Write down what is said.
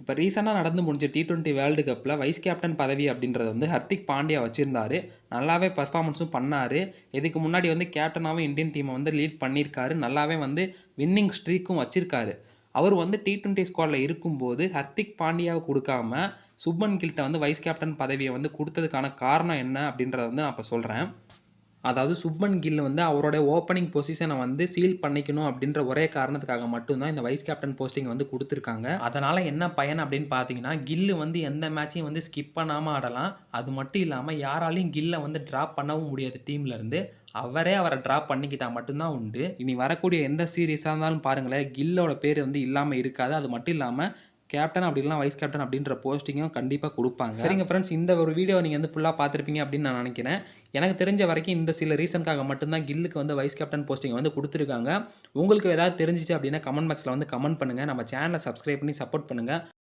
இப்ப ரீசென்ட்டா நடந்து முடிஞ்ச T20 வேர்ல்டு கப்ல வைஸ் கேப்டன் பதவி அப்படின்றத வந்து ஹர்திக் பாண்டியா வச்சிருந்தாரு. நல்லாவே பெர்ஃபார்மன்ஸும் பண்ணாரு. இதுக்கு முன்னாடி வந்து கேப்டனாவும் இந்தியன் டீம வந்து லீட் பண்ணியிருக்காரு. நல்லாவே வந்து வின்னிங் ஸ்ட்ரீக்கும் வச்சிருக்காரு. அவரு வந்து T20 ஸ்குவாட்ல இருக்கும்போது ஹர்திக் பாண்டியாவ குடுக்காம, சுப்மன் கில்ட்ட வந்து வைஸ் கேப்டன் பதவிய வந்து குடுத்ததுக்கான காரணம் என்ன அப்படின்றத வந்து நான் இப்ப சொல்றேன். அதாவது சுப்மன் கில் வந்து அவருடைய ஓப்பனிங் பொசிஷன வந்து சீல் பண்ணிக்கணும் அப்படின்ற ஒரே காரணத்துக்காக மட்டும் தான் இந்த வைஸ் கேப்டன் போஸ்டிங் வந்து குடுத்துருக்காங்க. அதனால என்ன பயன் அப்படின்னு பார்த்தீங்கன்னா, கில் வந்து எந்த மேட்சையும் வந்து ஸ்கிப் பண்ணாம ஆடலாம். அது மட்டும் இல்லாம யாராலயும் கில்ல வந்து டிராப் பண்ணவும் முடியாது டீம்ல இருந்து. அவரே அவர டிராப் பண்ணிக்கிட்டா மட்டும் தான் உண்டு. இனி வரக்கூடிய எந்த சீரிஸா இருந்தாலும் பாருங்களேன், கில்லோட பேரு வந்து இல்லாம இருக்காது. அது மட்டும் இல்லாம கேப்டன் அப்படி இல்லனா வைஸ் கேப்டன் அப்படின்ற போஸ்டிங்கும் கண்டிப்பா குடுப்பாங்க. சரிங்க ஃபிரெண்ட்ஸ், இந்த ஒரு வீடியோவ நீங்க வந்து ஃபுல்லா பார்த்திருப்பீங்க அப்படின்னு நான் நினைக்கிறேன். எனக்கு தெரிஞ்ச வரைக்கும் இந்த சில ரீசன்க்காக மட்டும் தான் கில்லுக்கு வந்து வைஸ் கேப்டன் போஸ்டிங் வந்து குடுத்துருக்காங்க. உங்களுக்கு ஏதாவது தெரிஞ்சுச்சு அப்படின்னா கமெண்ட் பாக்ஸ்ல வந்து கமெண்ட் பண்ணுங்க. நம்ம சேனல சப்ஸ்கிரைப் பண்ணி சப்போர்ட் பண்ணுங்க.